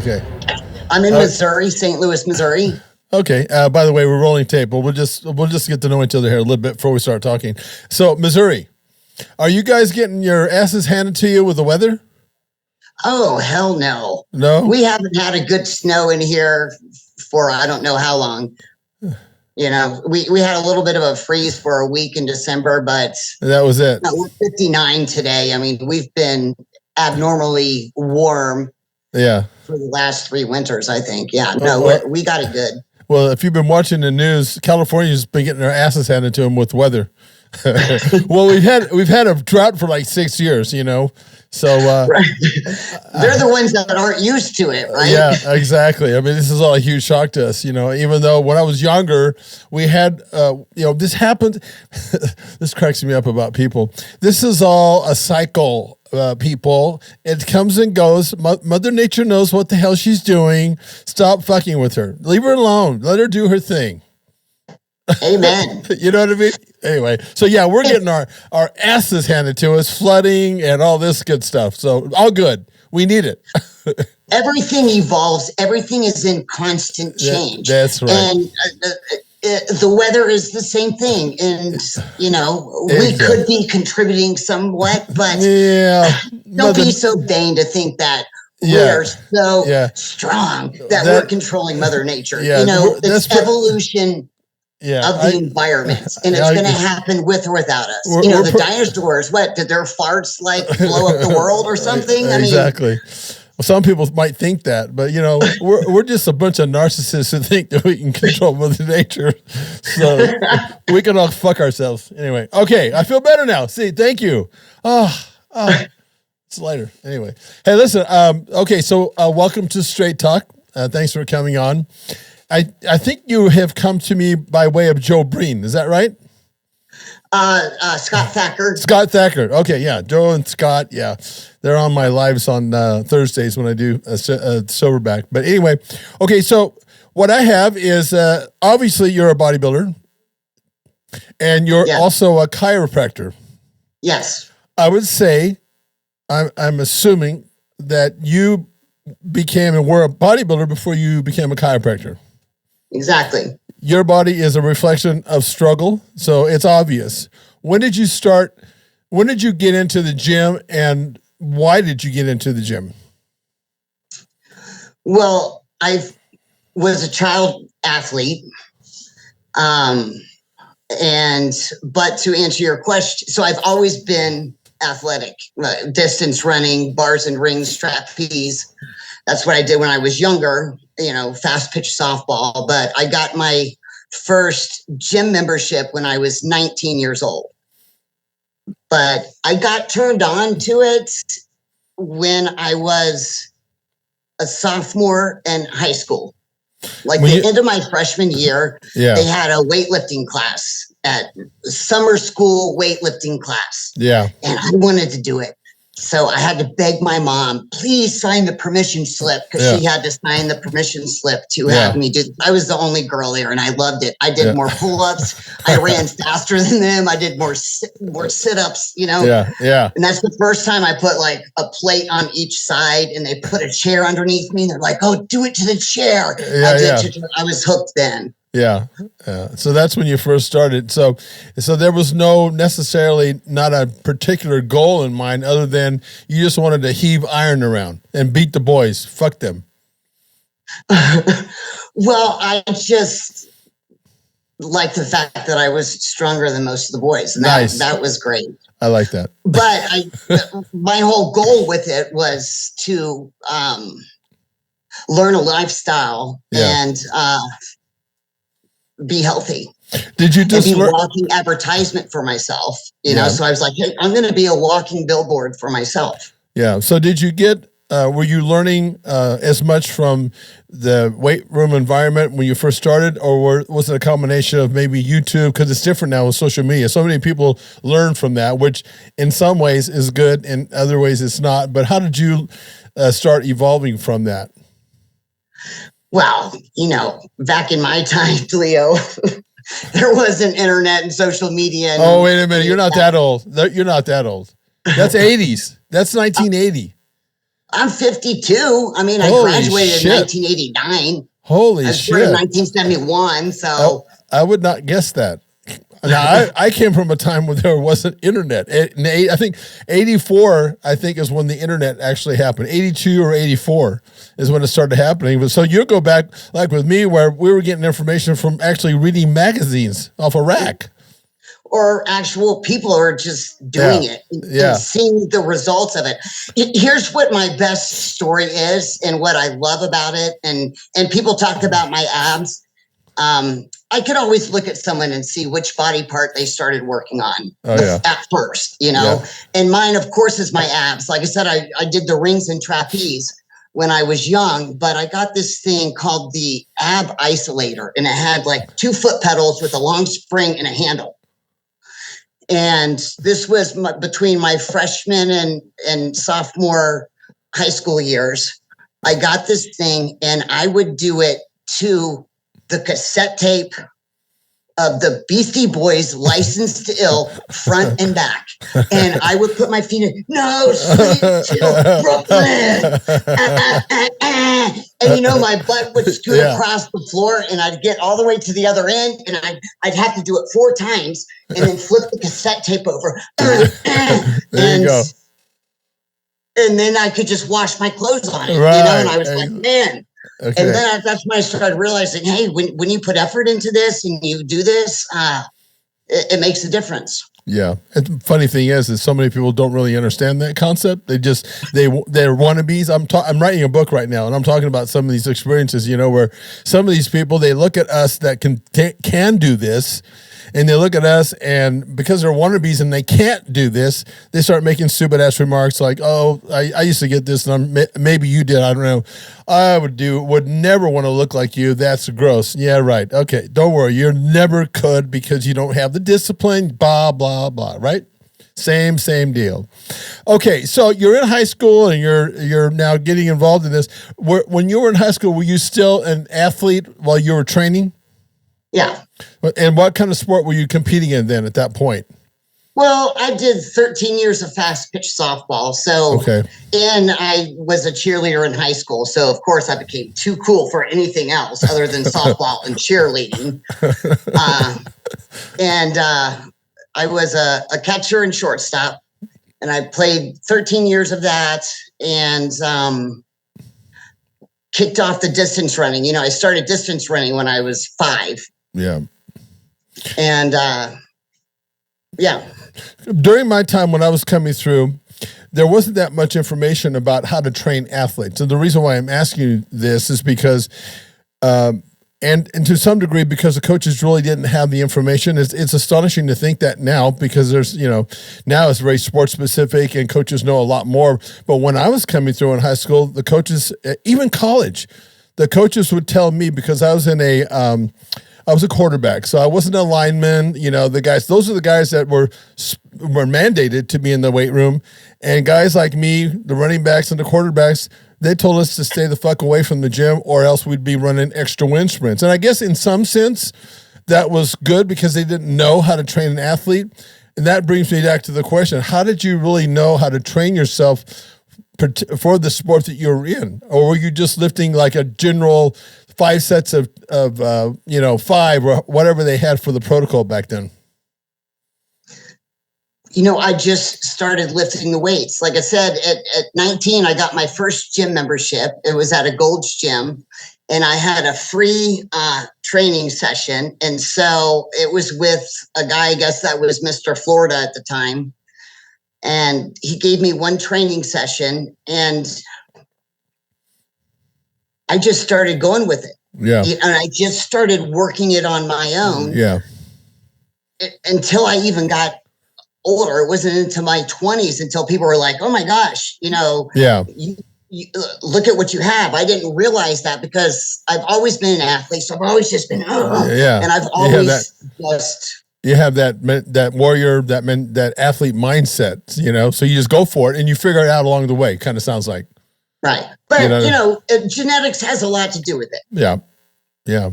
Okay. I'm in Missouri, St. Louis, Missouri. Okay. By the way, we're rolling tape, but we'll just get to know each other here a little bit before we start talking. So, Missouri, are you guys getting your asses handed to you with the weather? Oh, hell no. No? We haven't had a good snow in here for I don't know how long. You know, we had a little bit of a freeze for a week in December, but that was it. No, we're 59 today. I mean, we've been abnormally warm. Yeah. For the last 3 winters, I think. Yeah, no, we got it good. Well, if you've been watching the news, California's been getting their asses handed to them with weather. Well, we've had a drought for like 6 years, you know. So right. They're the ones that aren't used to it, right? Yeah, exactly. I mean, this is all a huge shock to us, you know. Even though when I was younger, we had, this happened. This cracks me up about people. This is all a cycle, people. It comes and goes. Mother Nature knows what the hell she's doing. Stop fucking with her. Leave her alone. Let her do her thing. Amen. You know what I mean? Anyway, so yeah, we're getting our asses handed to us, flooding and all this good stuff. So all good. We need it. Everything evolves. Everything is in constant change. That's right. And the weather is the same thing. And, you know, we could be contributing somewhat, but don't be so vain to think that we're so strong that we're controlling Mother Nature. Yeah, you know, it's evolution. Of the environment, and it's going to happen with or without us. You know, the dinosaurs. What did their farts like blow up the world or something? Exactly. Well, some people might think that, but you know, we're just a bunch of narcissists who think that we can control Mother Nature, so we can all fuck ourselves. Anyway, okay, I feel better now. See, thank you. It's lighter. Anyway, hey, listen. Okay, so welcome to Straight Talk. Thanks for coming on. I think you have come to me by way of Joe Breen. Is that right? Scott Thacker. Scott Thacker. Okay, yeah. Joe and Scott, yeah. They're on my lives on Thursdays when I do a Soberback. But anyway, okay, so what I have is obviously you're a bodybuilder and you're also a chiropractor. Yes. I would say, I'm assuming that you became and were a bodybuilder before you became a chiropractor. Exactly. Your body is a reflection of struggle, so it's obvious. When did you start? When did you get into the gym, and why did you get into the gym? Well, I was a child athlete, but to answer your question, so I've always been athletic, distance running, bars and rings, trapeze. That's what I did when I was younger, you know, fast pitch softball. But I got my first gym membership when I was 19 years old. But I got turned on to it when I was a sophomore in high school. Like the end of my freshman year, they had a weightlifting class at summer school weightlifting class. Yeah. And I wanted to do it. So I had to beg my mom, please sign the permission slip, because she had to sign the permission slip to have me do. I was the only girl there, and I loved it. I did more pull-ups. I ran faster than them. I did more sit-ups, you know. Yeah. And that's the first time I put like a plate on each side, and they put a chair underneath me. And they're like, "Oh, do it to the chair." I was hooked then. Yeah. So that's when you first started. So there was necessarily not a particular goal in mind other than you just wanted to heave iron around and beat the boys. Fuck them. Well, I just like the fact that I was stronger than most of the boys. And that was great. I like that. But my whole goal with it was to learn a lifestyle and be healthy. Did you just be a walking advertisement for myself? You know, so I was like, hey, I'm going to be a walking billboard for myself. Yeah. So did you get? Were you learning as much from the weight room environment when you first started, or was it a combination of maybe YouTube? Because it's different now with social media. So many people learn from that, which in some ways is good, in other ways it's not. But how did you start evolving from that? Well, you know, back in my time, Leo, there wasn't internet and social media. Oh, wait a minute. You're not that old. You're not that old. That's 80s. That's 1980. I'm 52. I mean, I Holy graduated shit. in 1989. Holy I was born in shit. 1971. So I would not guess that. Now, I came from a time where there wasn't internet. I think 84, I think, is when the internet actually happened. 82 or 84 is when it started happening. But so you go back, like with me, where we were getting information from actually reading magazines off a rack. or actual people are just doing it and seeing the results of it. Here's what my best story is and what I love about it. And people talk about my abs. I could always look at someone and see which body part they started working on at first, you know, and mine, of course, is my abs. Like I said, I did the rings and trapeze when I was young, but I got this thing called the ab isolator, and it had like 2 foot pedals with a long spring and a handle. And this was between my freshman and sophomore high school years. I got this thing and I would do it to the cassette tape of the Beastie Boys, Licensed to Ill, front and back. And I would put my feet in, no sleep till Brooklyn. And, you know, my butt would scoot across the floor and I'd get all the way to the other end and I'd have to do it 4 times and then flip the cassette tape over. There you go. And then I could just wash my clothes on it, you know, and I was like, man. Okay. And then that's when I started realizing, hey, when you put effort into this and you do this, it makes a difference. Yeah. And the funny thing is so many people don't really understand that concept. They're wannabes. I'm writing a book right now, and I'm talking about some of these experiences, you know, where some of these people, they look at us that can do this, and they look at us, and because they're wannabes and they can't do this, they start making stupid ass remarks like, "Oh, I used to get this, and maybe you did. I don't know. I would never want to look like you. That's gross." Yeah, right. Okay, don't worry. You never could because you don't have the discipline. Blah blah blah. Right? Same deal. Okay, so you're in high school and you're now getting involved in this. When you were in high school, were you still an athlete while you were training? Yeah. And what kind of sport were you competing in then at that point? Well, I did 13 years of fast pitch softball. So, and I was a cheerleader in high school. So, of course, I became too cool for anything else other than softball and cheerleading. I was a catcher and shortstop. And I played 13 years of that and kicked off the distance running. You know, I started distance running when I was 5. Yeah. And during my time when I was coming through, there wasn't that much information about how to train athletes. And the reason why I'm asking you this is because, and to some degree, because the coaches really didn't have the information. It's astonishing to think that now, because there's, you know, now it's very sports specific and coaches know a lot more. But when I was coming through in high school, the coaches, even college, the coaches would tell me, because I was I was a quarterback, so I wasn't a lineman. You know, those are the guys that were mandated to be in the weight room. And guys like me, the running backs and the quarterbacks, they told us to stay the fuck away from the gym or else we'd be running extra wind sprints. And I guess in some sense that was good because they didn't know how to train an athlete. And that brings me back to the question, how did you really know how to train yourself for the sport that you were in? Or were you just lifting like a general 5 sets of 5 or whatever they had for the protocol back then? You know, I just started lifting the weights. Like I said, at 19, I got my first gym membership. It was at a Gold's Gym, and I had a free training session. And so it was with a guy, I guess that was Mr. Florida at the time. And he gave me one training session, and I just started going with it. Yeah. And I just started working it on my own. Yeah. Until I even got older. It wasn't into my 20s until people were like, oh my gosh, you know, you look at what you have. I didn't realize that because I've always been an athlete. So I've always just been, and I've always you have that warrior, that athlete mindset, you know, so you just go for it and you figure it out along the way. Kind of sounds like. Right. But, you know, genetics has a lot to do with it. Yeah. Yeah.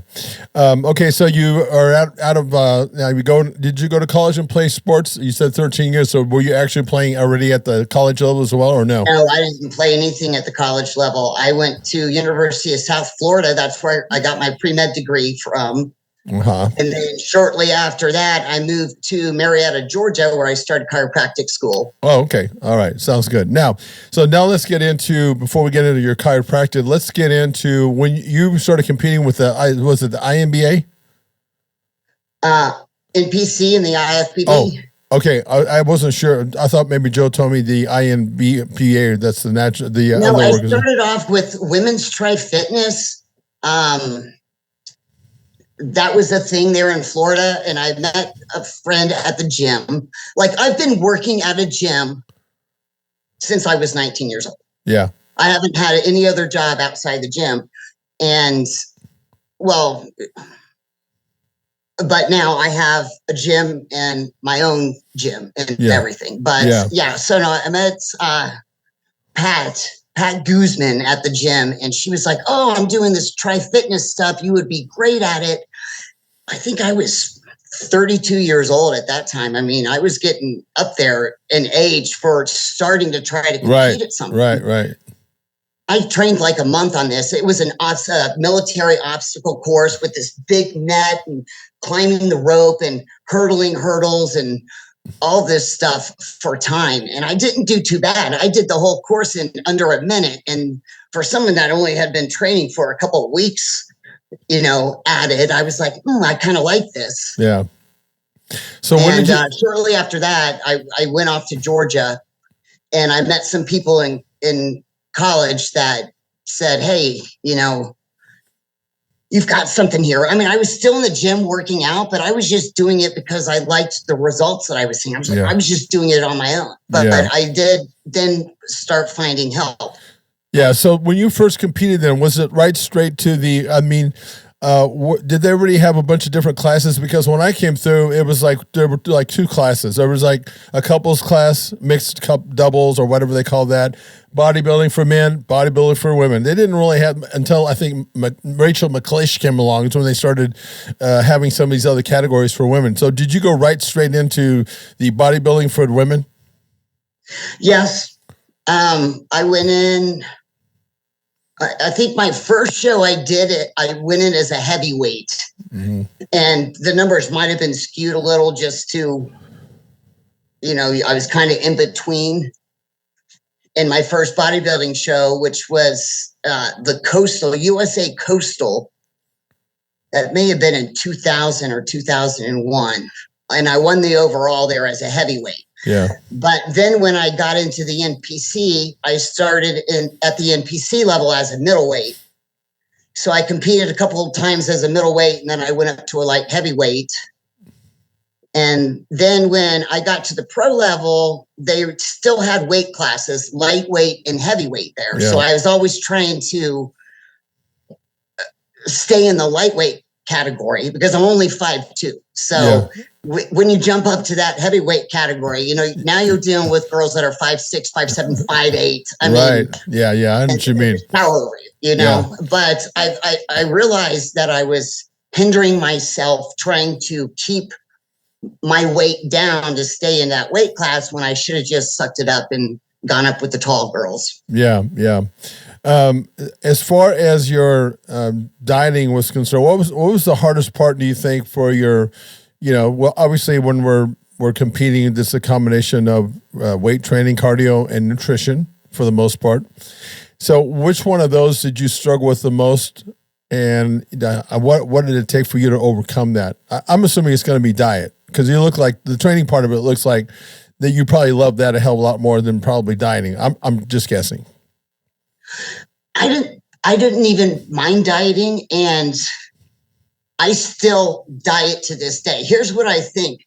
Okay. So you are out of, now you go, did you go to college and play sports? You said 13 years. So were you actually playing already at the college level as well, or no? No, I didn't play anything at the college level. I went to University of South Florida. That's where I got my pre-med degree from. Uh-huh. And then shortly after that, I moved to Marietta, Georgia, where I started chiropractic school. Oh, okay. All right. Sounds good. Now let's get into, before we get into your chiropractic, let's get into when you started competing with was it the IMBA? NPC and the IFBB. Oh, okay. I wasn't sure. I thought maybe Joe told me the INBPA. That's the natural. No, I started off with Women's Tri Fitness. That was a thing there in Florida, and I met a friend at the gym. Like, I've been working at a gym since I was 19 years old. Yeah. I haven't had any other job outside the gym. And, well, but now I have a gym and my own gym and everything. But so no, I met Pat Guzman at the gym, and she was like, "Oh, I'm doing this Tri Fitness stuff. You would be great at it." I think I was 32 years old at that time. I mean, I was getting up there in age for starting to try to compete at something. Right. I trained like a month on this. It was an military obstacle course with this big net and climbing the rope and hurdling hurdles and all this stuff for time. And I didn't do too bad. I did the whole course in under a minute. And for someone that only had been training for a couple of weeks, at it, I was like, I kind of like this. Yeah. So shortly after that, I went off to Georgia, and I met some people in college that said, "Hey, you've got something here." I mean, I was still in the gym working out, but I was just doing it because I liked the results that I was seeing. I was just doing it on my own. But I did then start finding help. Yeah. So when you first competed, then was it right straight to the? I mean, did they already have a bunch of different classes? Because when I came through, it was like there were like two classes. There was like a couples class, mixed doubles, or whatever they call that. Bodybuilding for men, bodybuilding for women. They didn't really have until I think Rachel McLeish came along. It's when they started having some of these other categories for women. So did you go right straight into the bodybuilding for women? Yes. I went in. I think my first show I went in as a heavyweight. Mm-hmm. And the numbers might have been skewed a little just to, I was kind of in between. In my first bodybuilding show, which was the Coastal, USA Coastal, that may have been in 2000 or 2001. And I won the overall there as a heavyweight. Yeah. But then when I got into the NPC, I started at the NPC level as a middleweight. So I competed a couple of times as a middleweight, and then I went up to a light heavyweight. And then when I got to the pro level, they still had weight classes, lightweight and heavyweight there. Yeah. So I was always trying to stay in the lightweight category because I'm only 5'2". So when you jump up to that heavyweight category, now you're dealing with girls that are 5'6", 5'7", 5'8". I mean, yeah, I know what you mean. Power, But I realized that I was hindering myself trying to keep my weight down to stay in that weight class when I should have just sucked it up and gone up with the tall girls. Yeah. As far as your dieting was concerned, what was the hardest part, do you think, for your, well, obviously when we're competing, this is a combination of weight training, cardio, and nutrition for the most part. So which one of those did you struggle with the most? And what did it take for you to overcome that? I'm assuming it's going to be diet, because you look like the training part of it looks like that you probably love that a hell of a lot more than probably dieting. I'm just guessing. I didn't even mind dieting, and I still diet to this day. Here's what I think.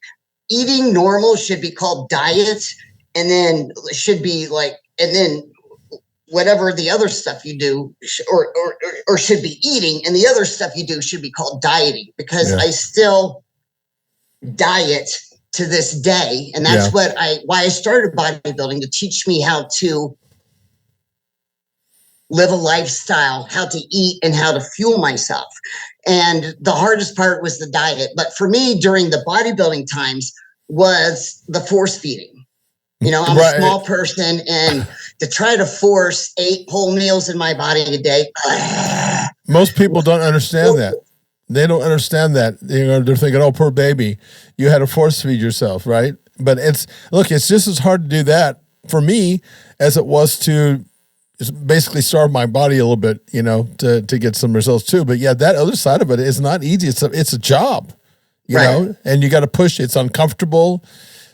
Eating normal should be called diet, and then should be and then whatever the other stuff you do or should be eating, and the other stuff you do should be called dieting, because I still diet to this day. And that's why I started bodybuilding, to teach me how to live a lifestyle, how to eat and how to fuel myself. And the hardest part was the diet. But for me, during the bodybuilding times, was the force feeding. I'm a small person, and to try to force 8 whole meals in my body a day. Most people don't understand that. They don't understand that. They're thinking, oh, poor baby, you had to force feed yourself, right? But it's just as hard to do that for me as it was to basically starve my body a little bit, to get some results too. But yeah, that other side of it is not easy. It's a job, you know, and you got to push. It's uncomfortable.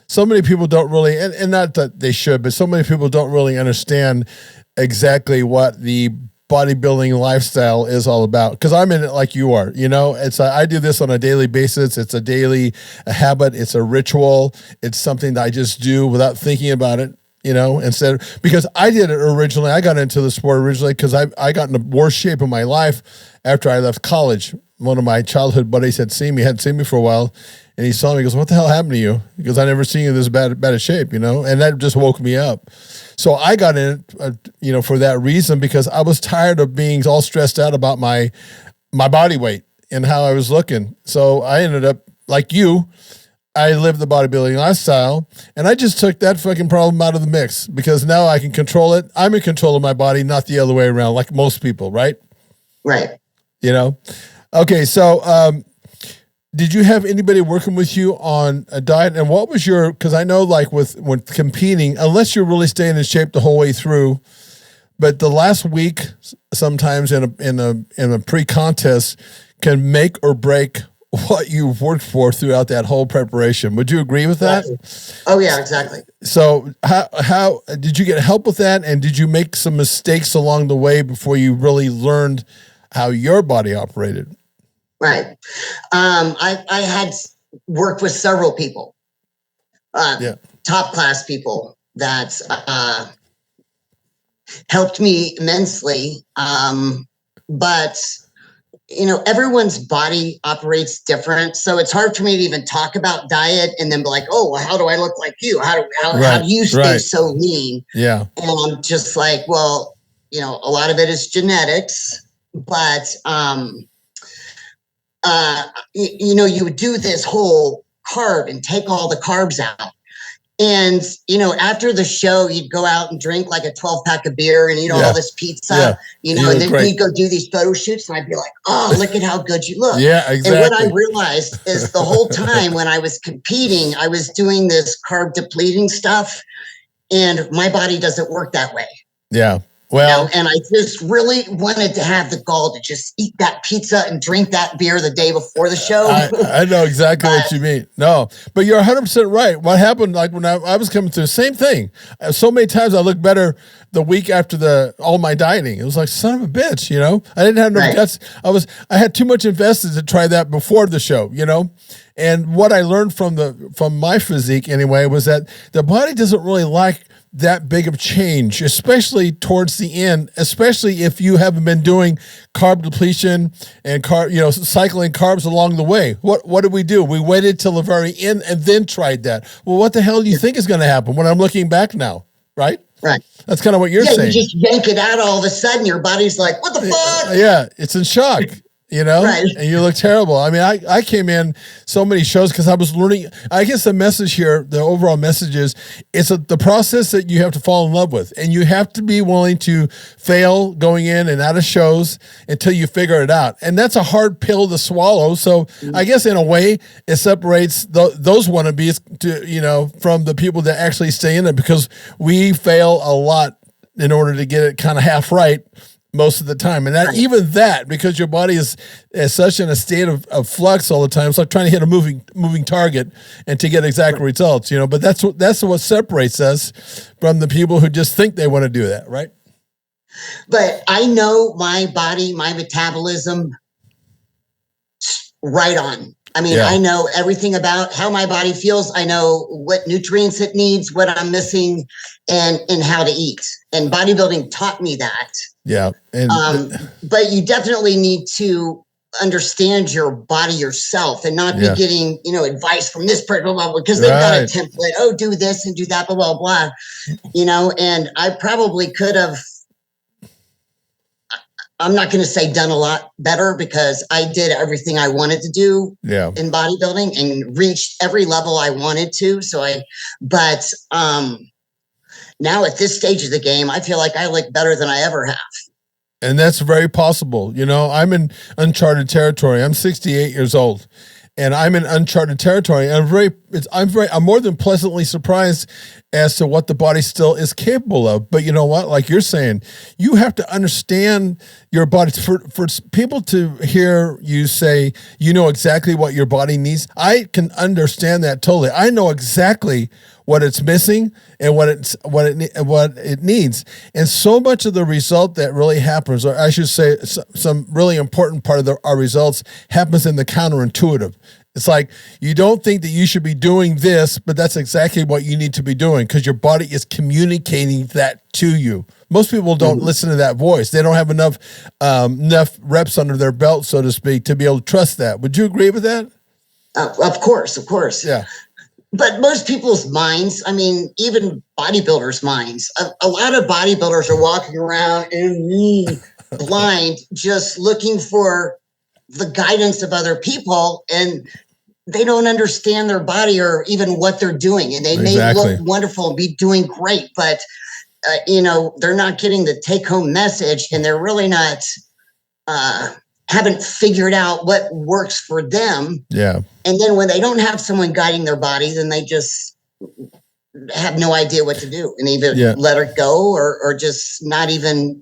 So many people don't really, and not that they should, but so many people don't really understand exactly what the bodybuilding lifestyle is all about. Because I'm in it like you are, I do this on a daily basis. It's a daily habit. It's a ritual. It's something that I just do without thinking about it, instead, because I did it originally. I got into the sport originally because I got in the worst shape of my life after I left college. One of my childhood buddies hadn't seen me for a while. And he saw me, he goes, what the hell happened to you? Because I never seen you in this bad a shape, and that just woke me up. So I got in it, for that reason, because I was tired of being all stressed out about my body weight and how I was looking. So I ended up, like you, I lived the bodybuilding lifestyle, and I just took that fucking problem out of the mix because now I can control it. I'm in control of my body, not the other way around, like most people, right? Right. Okay, so did you have anybody working with you on a diet? And what was because I know like when competing, unless you're really staying in shape the whole way through, but the last week sometimes in a pre-contest can make or break what you've worked for throughout that whole preparation. Would you agree with that? Oh yeah, exactly. So how did you get help with that? And did you make some mistakes along the way before you really learned how your body operated? Right. I had worked with several people, top class people that helped me immensely. But everyone's body operates different, so it's hard for me to even talk about diet and then be like, oh, well, how do I look like you? How do you stay so lean? Yeah. And I'm just like, well, a lot of it is genetics, but you would do this whole carb and take all the carbs out. And, after the show, you'd go out and drink like a 12-pack of beer and eat all this pizza, and then we'd go do these photo shoots and I'd be like, oh, look at how good you look. Yeah, exactly. And what I realized is the whole time when I was competing, I was doing this carb depleting stuff and my body doesn't work that way. Yeah. Well, and I just really wanted to have the gall to just eat that pizza and drink that beer the day before the show. I know exactly what you mean. No, but you're 100% right. What happened, like when I was coming through, same thing. So many times I looked better the week after all my dieting. It was like, son of a bitch, I didn't have no guts. I had too much invested to try that before the show, And what I learned from my physique anyway was that the body doesn't really like that big of change, especially towards the end, especially if you haven't been doing carb depletion and cycling carbs along the way. What did we do? We waited till the very end and then tried that. Well, what the hell do you think is going to happen when I'm looking back now? Right? Right. That's kind of what you're saying. You just yank it out all of a sudden, your body's like, what the fuck? Yeah, it's in shock. Right. And you look terrible. I mean, I came in so many shows because I was learning. I guess the message here, the overall message is, it's the process that you have to fall in love with. And you have to be willing to fail going in and out of shows until you figure it out. And that's a hard pill to swallow. So I guess in a way, it separates those wannabes from the people that actually stay in it, because we fail a lot in order to get it kind of half right most of the time. And even that, because your body is such in a state of flux all the time, it's like trying to hit a moving target and to get exact results, but that's what separates us from the people who just think they want to do that, right? But I know my body, my metabolism, right on. I mean, I know everything about how my body feels. I know what nutrients it needs, what I'm missing, and how to eat. And bodybuilding taught me that. Yeah. But you definitely need to understand your body yourself and not be getting, advice from this person, blah, blah, blah, because they've got a template. Oh, do this and do that, blah, blah, blah. And I probably could have I'm not going to say done a lot better because I did everything I wanted to do in bodybuilding and reached every level I wanted to. But now at this stage of the game, I feel like I look better than I ever have. And that's very possible. You know, I'm in uncharted territory. I'm 68 years old. And I'm in uncharted territory. And I'm more than pleasantly surprised as to what the body still is capable of. But you know what? Like you're saying, you have to understand your body. For people to hear you say, you know exactly what your body needs. I can understand that totally. I know exactly what it's missing and what it needs. And so much of the result that really happens, or I should say some really important part of our results happens in the counterintuitive. It's like you don't think that you should be doing this, but that's exactly what you need to be doing because your body is communicating that to you. Most people don't listen to that voice. They don't have enough reps under their belt, so to speak, to be able to trust that. Would you agree with that? Of course. Yeah. But most people's minds, I mean, even bodybuilders' minds, a lot of bodybuilders are walking around blind, just looking for the guidance of other people, and they don't understand their body or even what they're doing. And they may look wonderful and be doing great, but they're not getting the take-home message, and they're really not haven't figured out what works for them. Yeah. And then when they don't have someone guiding their body, then they just have no idea what to do and either let it go or just not even,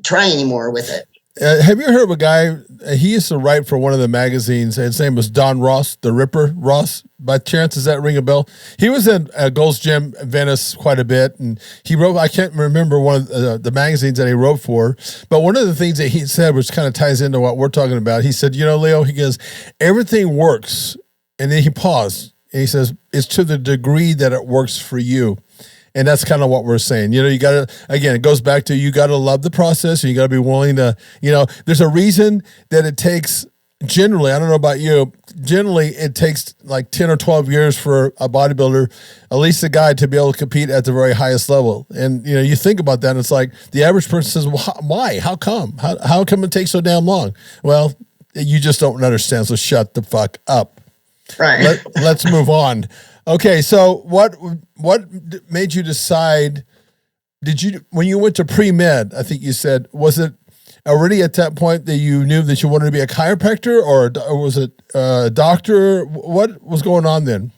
try anymore with it. Have you heard of a guy? He used to write for one of the magazines. His name was Don Ross, the Ripper Ross. By chance, does that ring a bell? He was in Gold's Gym, Venice, quite a bit, and he wrote. I can't remember one of the magazines that he wrote for, but one of the things that he said, which kind of ties into what we're talking about, he said, Leo, he goes, everything works, and then he paused and he says, it's to the degree that it works for you. And that's kind of what we're saying. You got to, again, it goes back to you got to love the process. And you got to be willing to, there's a reason that it takes generally, I don't know about you, generally it takes like 10 or 12 years for a bodybuilder, at least a guy, to be able to compete at the very highest level. And, you think about that and it's like the average person says, well, why? How come? How come it takes so damn long? Well, you just don't understand. So shut the fuck up. Right. Let's move on. Okay, so what made you decide? When you went to pre-med, I think you said, was it already at that point that you knew that you wanted to be a chiropractor, or was it a doctor? What was going on then?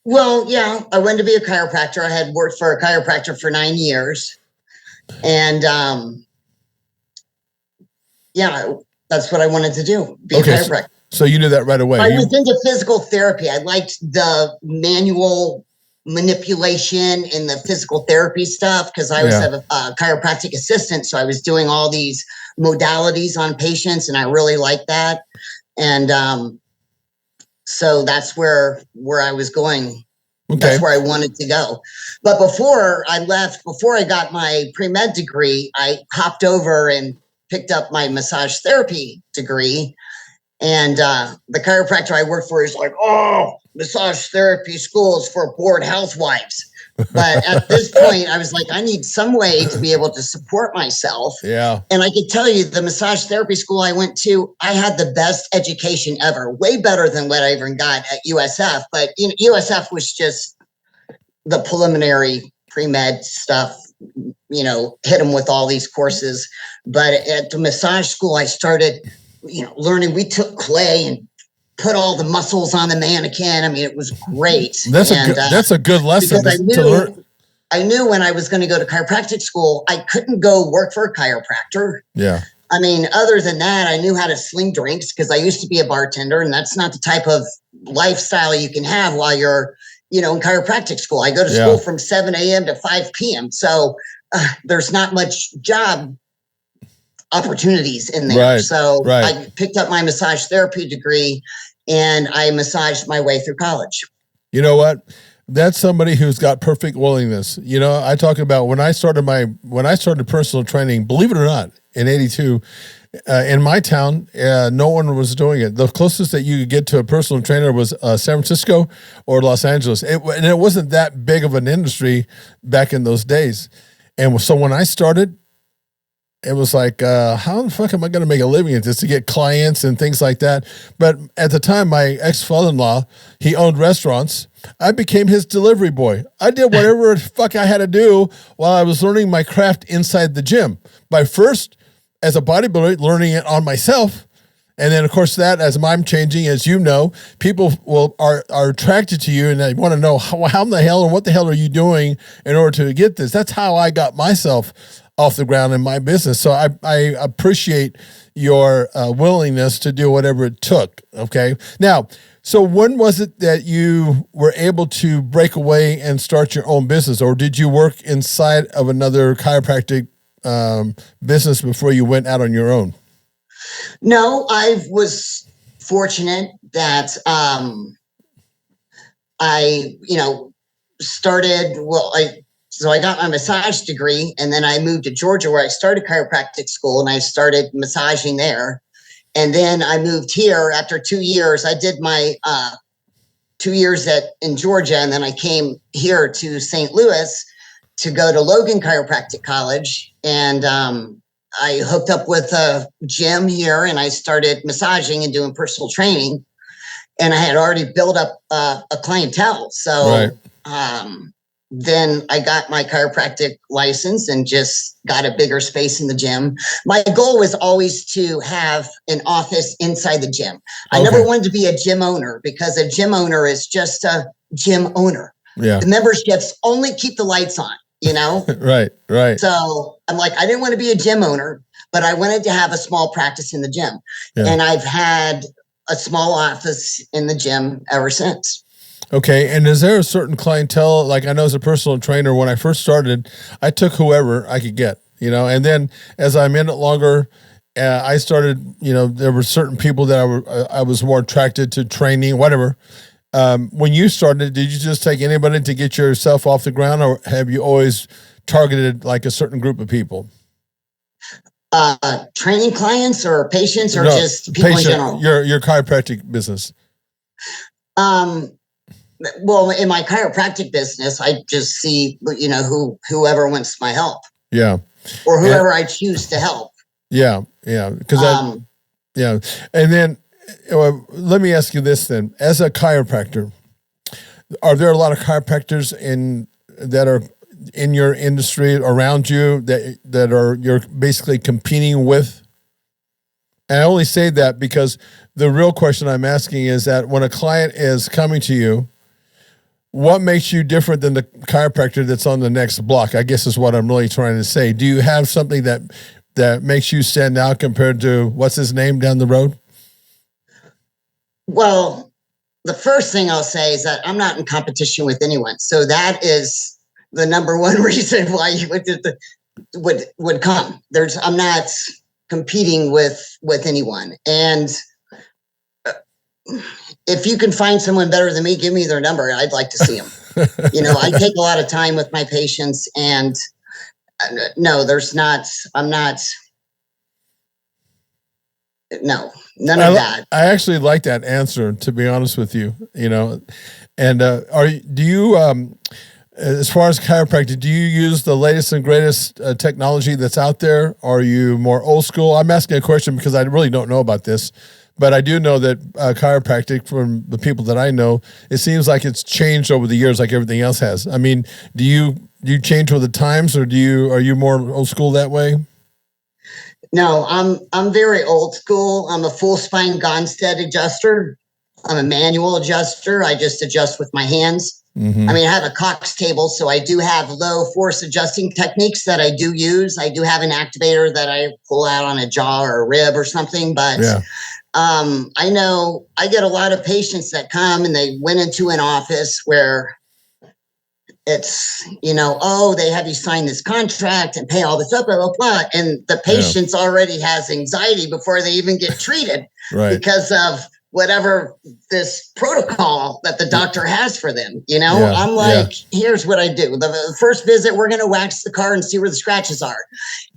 Well, yeah, I wanted to be a chiropractor. I had worked for a chiropractor for 9 years, and that's what I wanted to do, be a chiropractor. So you knew that right away. I was into physical therapy. I liked the manual manipulation and the physical therapy stuff because I was a chiropractic assistant. So I was doing all these modalities on patients, and I really liked that. And so that's where I was going. Okay. That's where I wanted to go. But before I got my pre-med degree, I hopped over and picked up my massage therapy degree. And the chiropractor I work for is like, massage therapy schools for bored housewives. But at this point, I was like, I need some way to be able to support myself. Yeah. And I could tell you the massage therapy school I went to, I had the best education ever, way better than what I even got at USF. But USF was just the preliminary pre-med stuff, hit them with all these courses. But at the massage school, I started learning. We took clay and put all the muscles on the mannequin. I mean, it was great. That's a good lesson to learn. I knew when I was going to go to chiropractic school, I couldn't go work for a chiropractor. Yeah. I mean, other than that, I knew how to sling drinks because I used to be a bartender, and that's not the type of lifestyle you can have while you're, in chiropractic school. I go to school from 7 a.m. to 5 p.m. So there's not much job opportunities in there. Right, so right. I picked up my massage therapy degree and I massaged my way through college. You know what? That's somebody who's got perfect willingness. I talk about when I started personal training, believe it or not, in 82, in my town, no one was doing it. The closest that you could get to a personal trainer was San Francisco or Los Angeles. And it wasn't that big of an industry back in those days. And so when I started, it was like, how the fuck am I going to make a living at this to get clients and things like that? But at the time, my ex-father-in-law, he owned restaurants. I became his delivery boy. I did whatever the fuck I had to do while I was learning my craft inside the gym. By first, as a bodybuilder, learning it on myself. And then, of course, that as I'm changing, as you know, people are attracted to you and they want to know how in the hell or what the hell are you doing in order to get this. That's how I got myself off the ground in my business. So I appreciate your willingness to do whatever it took. Okay. Now, so when was it that you were able to break away and start your own business, or did you work inside of another chiropractic business before you went out on your own? No, I was fortunate that I, started, so I got my massage degree, and then I moved to Georgia where I started chiropractic school, and I started massaging there. And then I moved here after 2 years. I did my 2 years in Georgia, and then I came here to St. Louis to go to Logan Chiropractic College. And I hooked up with a gym here, and I started massaging and doing personal training. And I had already built up a clientele. So then I got my chiropractic license and just got a bigger space in the gym. My goal was always to have an office inside the gym. I never wanted to be a gym owner, because a gym owner is just a gym owner. Yeah. The memberships only keep the lights on, Right. So I'm like, I didn't want to be a gym owner, but I wanted to have a small practice in the gym. Yeah. And I've had a small office in the gym ever since. Okay. And is there a certain clientele? Like, I know as a personal trainer, when I first started, I took whoever I could get, and then as I'm in it longer, I started, there were certain people that I was more attracted to training, whatever. When you started, did you just take anybody to get yourself off the ground, or have you always targeted like a certain group of people? Training clients or patients, or just people in general? Your chiropractic business. Well, in my chiropractic business, I just see, whoever wants my help. Yeah. Or whoever I choose to help. Yeah. Yeah. Because and then let me ask you this then. As a chiropractor, are there a lot of chiropractors that are in your industry around you that you're basically competing with? And I only say that because the real question I'm asking is that when a client is coming to you, what makes you different than the chiropractor that's on the next block? I guess is what I'm really trying to say. Do you have something that makes you stand out compared to what's his name down the road? Well, the first thing I'll say is that I'm not in competition with anyone. So that is the number one reason why you would come. I'm not competing with anyone. And if you can find someone better than me, give me their number. I'd like to see them. I take a lot of time with my patients, and no, none of that. I actually like that answer, to be honest with you, and do you, as far as chiropractic, do you use the latest and greatest technology that's out there? Or are you more old school? I'm asking a question because I really don't know about this. But I do know that chiropractic, from the people that I know, it seems like it's changed over the years, like everything else has. I mean, do you change with the times, or are you more old school that way? No, I'm very old school. I'm a full spine Gonstead adjuster. I'm a manual adjuster. I just adjust with my hands. Mm-hmm. I mean, I have a Cox table, so I do have low force adjusting techniques that I do use. I do have an activator that I pull out on a jaw or a rib or something, but I know I get a lot of patients that come and they went into an office where it's, they have you sign this contract and pay all this up, blah, blah, blah. And the patient's already has anxiety before they even get treated because of whatever this protocol that the doctor has for them. I'm like, here's what I do. The first visit, we're going to wax the car and see where the scratches are.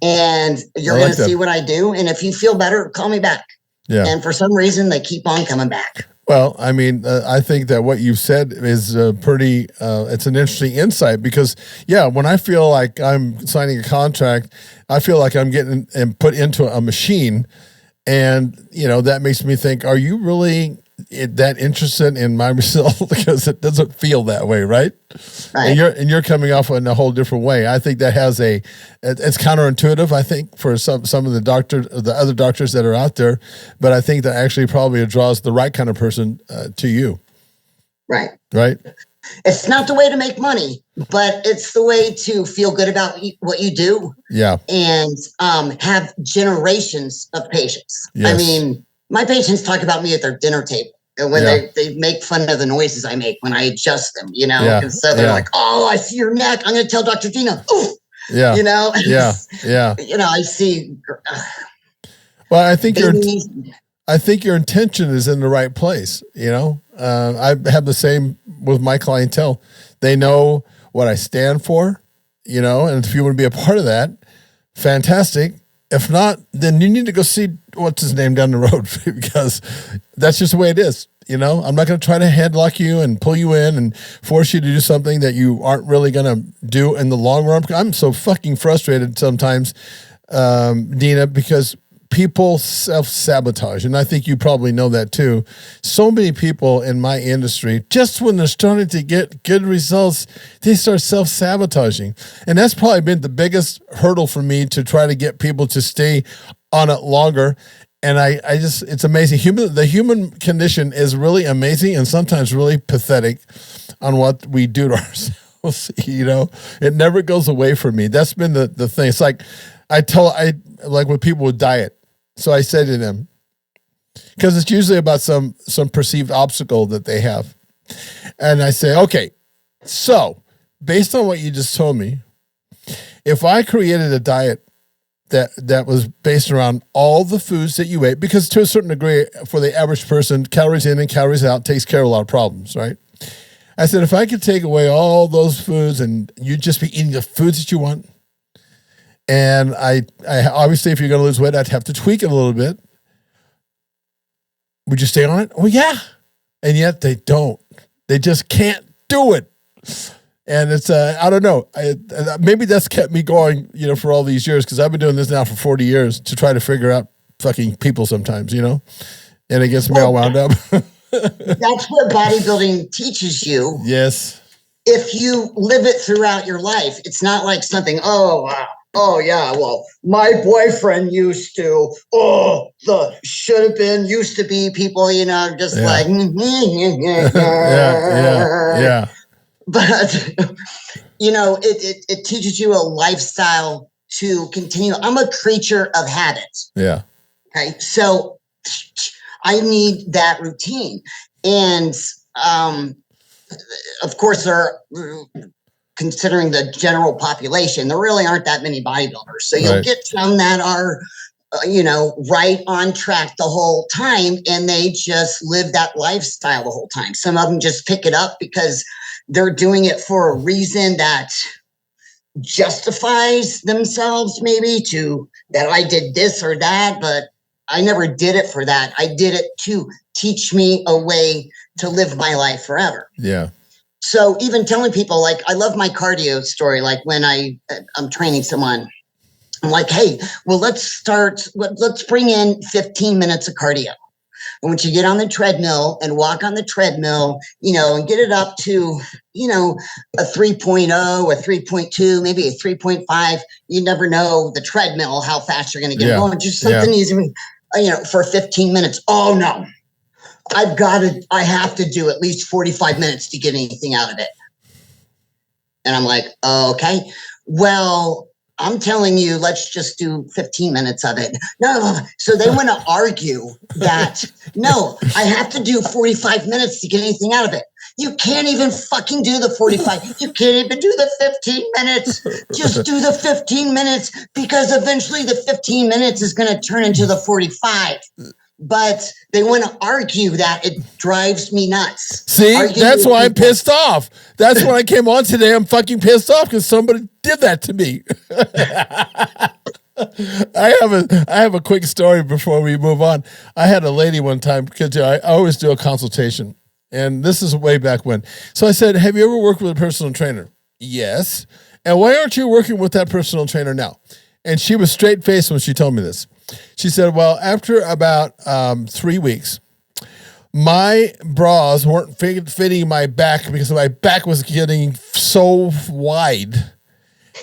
And you're going to see what I do. And if you feel better, call me back. Yeah. And for some reason, they keep on coming back. Well, I mean, I think that what you've said is pretty, it's an interesting insight because, yeah, when I feel like I'm signing a contract, I feel like I'm getting put into a machine. And, that makes me think, are you really that interested in my result? Because it doesn't feel that way, right? Right. And you're coming off in a whole different way. I think that it's counterintuitive, I think, for some of the other doctors that are out there. But I think that actually probably draws the right kind of person to you. Right. Right. It's not the way to make money, but it's the way to feel good about what you do. Yeah. And have generations of patients. Yes. I mean, my patients talk about me at their dinner table. And when they make fun of the noises I make when I adjust them, Yeah. And so they're like, "Oh, I see your neck. I'm going to tell Dr. Dena." Oof. Yeah. Yeah. Yeah. I see. Well, I think your intention is in the right place. I have the same with my clientele. They know what I stand for, and if you want to be a part of that, fantastic. If not, then you need to go see what's his name down the road because that's just the way it is. I'm not going to try to headlock you and pull you in and force you to do something that you aren't really going to do in the long run. I'm so fucking frustrated sometimes, Dena, because people self-sabotage. And I think you probably know that too. So many people in my industry, just when they're starting to get good results, they start self-sabotaging. And that's probably been the biggest hurdle for me to try to get people to stay on it longer. And I just, it's amazing. The human condition is really amazing and sometimes really pathetic on what we do to ourselves. It never goes away from me. That's been the thing. It's like, like with people with diet. So I said to them, because it's usually about some perceived obstacle that they have. And I say, okay, so based on what you just told me, if I created a diet that was based around all the foods that you ate, because to a certain degree, for the average person, calories in and calories out takes care of a lot of problems, right? I said, if I could take away all those foods and you'd just be eating the foods that you want, and I obviously, if you're going to lose weight, I'd have to tweak it a little bit. Would you stay on it? Oh, yeah. And yet they don't. They just can't do it. And it's, I don't know. Maybe that's kept me going, for all these years, because I've been doing this now for 40 years to try to figure out fucking people sometimes, and it gets me all wound up. That's what bodybuilding teaches you. Yes. If you live it throughout your life, it's not like something, oh, yeah, well, my boyfriend used to, should have been, used to be people, just like, yeah. But, it teaches you a lifestyle to continue. I'm a creature of habits. Yeah. Okay. So I need that routine. And, of course, considering the general population, there really aren't that many bodybuilders. So you'll get some that are, right on track the whole time, and they just live that lifestyle the whole time. Some of them just pick it up because they're doing it for a reason that justifies themselves, maybe that I did this or that, but I never did it for that. I did it to teach me a way to live my life forever. Yeah. So even telling people, like, I love my cardio story. Like when I'm training someone, I'm like, hey, well, let's bring in 15 minutes of cardio. I want you to get on the treadmill and walk on the treadmill, and get it up to, a 3.0, a 3.2, maybe a 3.5. You never know the treadmill, how fast you're going to get going. Just something easy, for 15 minutes. Oh, no. I have to do at least 45 minutes to get anything out of it. And I'm like, okay, well, I'm telling you, let's just do 15 minutes of it. No. So they want to argue that, no, I have to do 45 minutes to get anything out of it. You can't even fucking do the 45. You can't even do the 15 minutes. Just do the 15 minutes, because eventually the 15 minutes is going to turn into the 45. But they want to argue that. It drives me nuts. See, that's why I'm pissed off. That's when I came on today. I'm fucking pissed off because somebody did that to me. I have a quick story before we move on. I had a lady one time because I always do a consultation, and this is way back when. So I said, "Have you ever worked with a personal trainer?" Yes. And why aren't you working with that personal trainer now? And she was straight faced when she told me this. She said, "Well, after about 3 weeks, my bras weren't fitting my back because my back was getting so wide."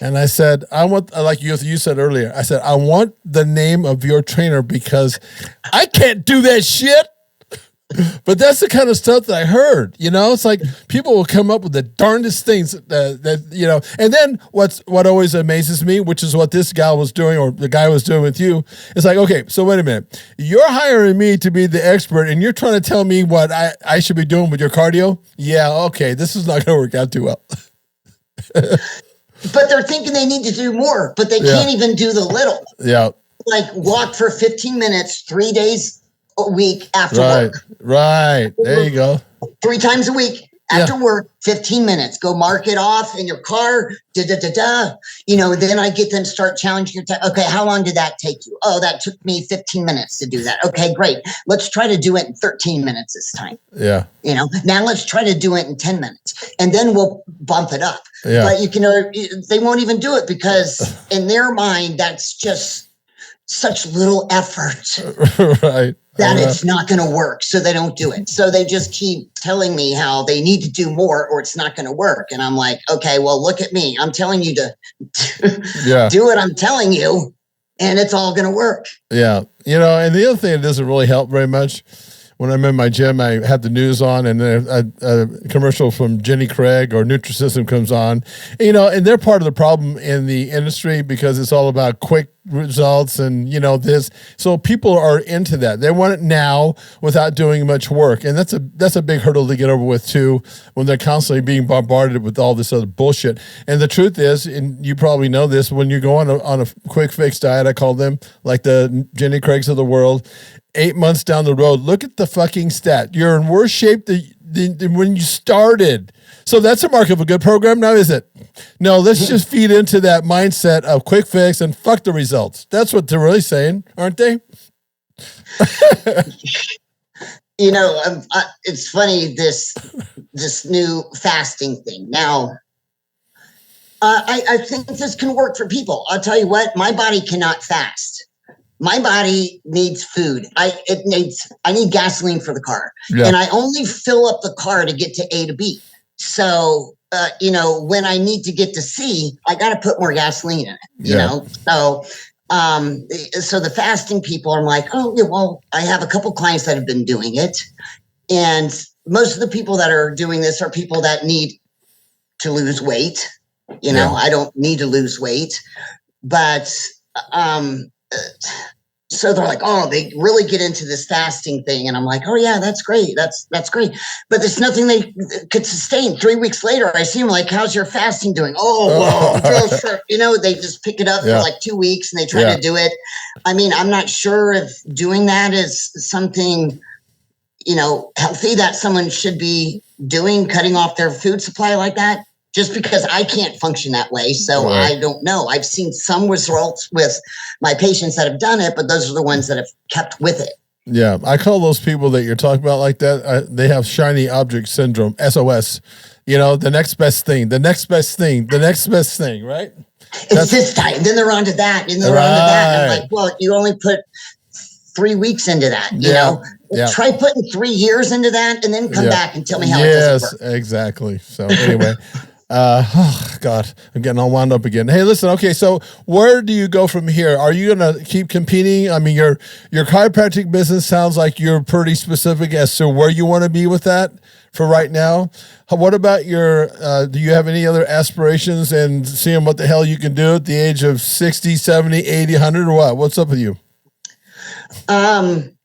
And I said, I want, like you said earlier, I said, I want the name of your trainer because I can't do that shit. But that's the kind of stuff that I heard. It's like people will come up with the darndest things that. And then what always amazes me, which is what this gal was doing or the guy was doing with you, is like, okay, so wait a minute. You're hiring me to be the expert and you're trying to tell me what I should be doing with your cardio? Yeah, okay, this is not going to work out too well. But they're thinking they need to do more, but they can't even do the little. Yeah. Like walk for 15 minutes, 3 days a week after work. Right. There you go. 3 times a week after work, 15 minutes. Go mark it off in your car. Then I get them start challenging your time. Okay, how long did that take you? Oh, that took me 15 minutes to do that. Okay, great. Let's try to do it in 13 minutes this time. Yeah. Now let's try to do it in 10 minutes. And then we'll bump it up. Yeah. But they won't even do it because in their mind, that's just such little effort. Right. That it's not going to work. So they don't do it. So they just keep telling me how they need to do more or it's not going to work. And I'm like, okay, well, look at me. I'm telling you to do what I'm telling you and it's all going to work. Yeah. And the other thing that doesn't really help very much, when I'm in my gym, I have the news on and a commercial from Jenny Craig or Nutrisystem comes on, and they're part of the problem in the industry because it's all about quick results and, this. So people are into that. They want it now without doing much work. And that's a big hurdle to get over with too, when they're constantly being bombarded with all this other bullshit. And the truth is, and you probably know this, when you go on a quick fix diet, I call them like the Jenny Craigs of the world, 8 months down the road, look at the fucking stat. You're in worse shape than when you started. So that's a mark of a good program now, is it? No, let's just feed into that mindset of quick fix and fuck the results. That's what they're really saying, aren't they? It's funny, this new fasting thing. Now, I think this can work for people. I'll tell you what, my body cannot fast. My body needs food. I need gasoline for the car. Yeah. And I only fill up the car to get to A to B. So, when I need to get to C, I got to put more gasoline in it, you know? So, so the fasting people are like, oh, yeah, well, I have a couple clients that have been doing it. And most of the people that are doing this are people that need to lose weight. I don't need to lose weight, but, so they're like, oh, they really get into this fasting thing. And I'm like, oh yeah, that's great. That's great. But there's nothing they could sustain. 3 weeks later, I see them like, how's your fasting doing? Oh, well, they just pick it up for like 2 weeks and they try to do it. I mean, I'm not sure if doing that is something, healthy that someone should be doing, cutting off their food supply like that. Just because I can't function that way. So I don't know. I've seen some results with my patients that have done it, but those are the ones that have kept with it. Yeah. I call those people that you're talking about like that, they have shiny object syndrome, SOS. The next best thing, the next best thing, the next best thing, right? It's this time. Then they're on to that. And they're on to that. And I'm like, well, you only put 3 weeks into that, you know? Yeah. Try putting 3 years into that and then come back and tell me how it doesn't work. Exactly. So anyway. Oh God, I'm getting all wound up again. Hey, listen, okay, so where do you go from here? Are you gonna keep competing? I mean, your chiropractic business sounds like you're pretty specific as to where you want to be with that for right now. What about your, do you have any other aspirations and seeing what the hell you can do at the age of 60, 70, 80, 100 or what? What's up with you? I'm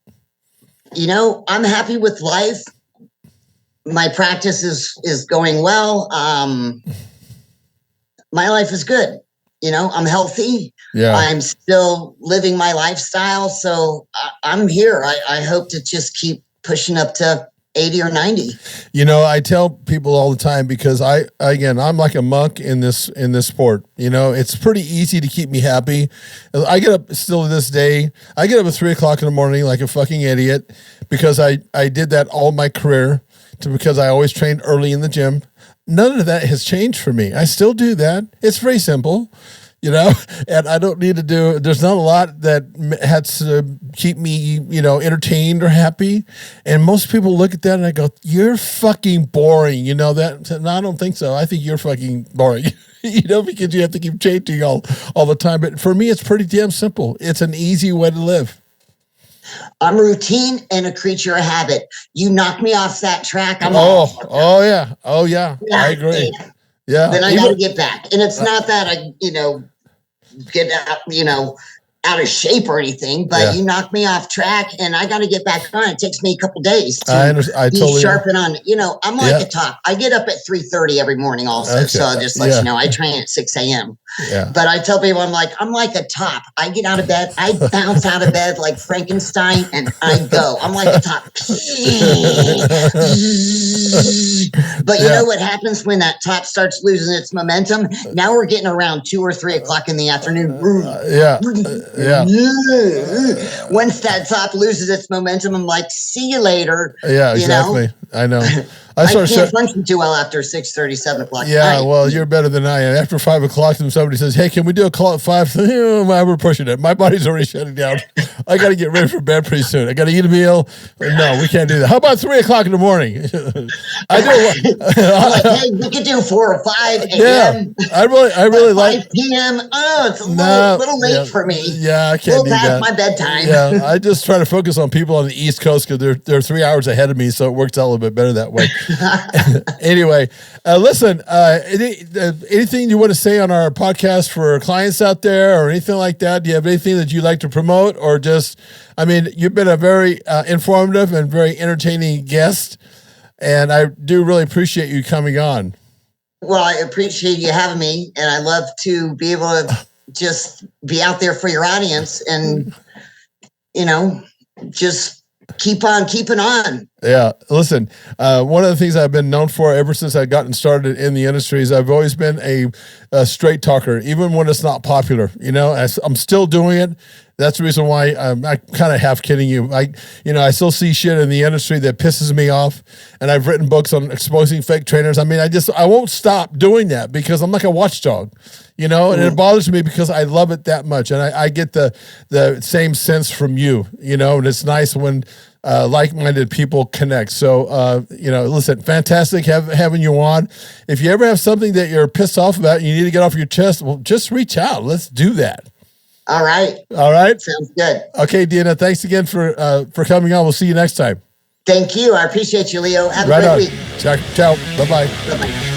happy with life. My practice is going well. My life is good. I'm healthy. Yeah. I'm still living my lifestyle. So I'm here. I hope to just keep pushing up to 80 or 90. You know, I tell people all the time because I'm like a monk in this sport. You know, it's pretty easy to keep me happy. I get up still to this day. I get up at 3:00 in the morning like a fucking idiot because I did that all my career because I always trained early in the gym. None of that has changed for me. I still do that. It's very simple. You know, and I don't need to do, there's not a lot that has to keep me, you know, entertained or happy. And most people look at that and I go, you're fucking boring. You know that? No, I don't think so. I think you're fucking boring, you know, because you have to keep changing all the time. But for me, it's pretty damn simple. It's an easy way to live. I'm routine and a creature of habit. You knock me off that track, I'm off. Oh, yeah. Oh, yeah. I agree. Yeah. Then I got to get back. And it's not that I, you know, get out, you know, out of shape or anything, but you knock me off track and I got to get back on. It takes me a couple days to be sharp and on. You know, I'm like a top. I get up at 3:30 every morning also. Okay. So I'll just let you know, I train at 6 a.m. Yeah. But I tell people, I'm like a top. I get out of bed. I bounce out of bed like Frankenstein and I go. I'm like a top. But you know what happens when that top starts losing its momentum? Now we're getting around 2 or 3 o'clock in the afternoon. Yeah. Once that top loses its momentum, I'm like, see you later. Yeah, exactly. You know? I know. I can't function too well after 6:30, 7 o'clock. Yeah, well, you're better than I am. After 5 o'clock, and somebody says, "Hey, can we do a call at 5?" We're pushing it. My body's already shutting down. I got to get ready for bed pretty soon. I got to eat a meal. No, we can't do that. How about 3 o'clock in the morning? I do. Like, hey, we could do 4 or 5 a.m. Yeah, I really like 5 p.m. Oh, it's a little late for me. Yeah, I can't do that. My bedtime. Yeah, I just try to focus on people on the East Coast because they're 3 hours ahead of me, so it works out a little bit better that way. Anyway, listen, anything you want to say on our podcast for clients out there or anything like that? Do you have anything that you'd like to promote or just, I mean, you've been a very informative and very entertaining guest, and I do really appreciate you coming on. Well, I appreciate you having me, and I love to be able to just be out there for your audience and, you know, just keep on keeping on. Yeah. Listen, one of the things I've been known for ever since I've gotten started in the industry is I've always been a straight talker, even when it's not popular. You know, I'm still doing it. That's the reason why I'm kind of half kidding you. I still see shit in the industry that pisses me off, and I've written books on exposing fake trainers. I mean, I won't stop doing that because I'm like a watchdog, you know, and it bothers me because I love it that much, and I get the same sense from you, you know, and it's nice when like-minded people connect. So, listen, fantastic having you on. If you ever have something that you're pissed off about and you need to get off your chest, well, just reach out. Let's do that. All right. Sounds good. Okay, Dena, thanks again for coming on. We'll see you next time. Thank you. I appreciate you, Leo. Have a great week. Ciao. Bye-bye. Bye-bye.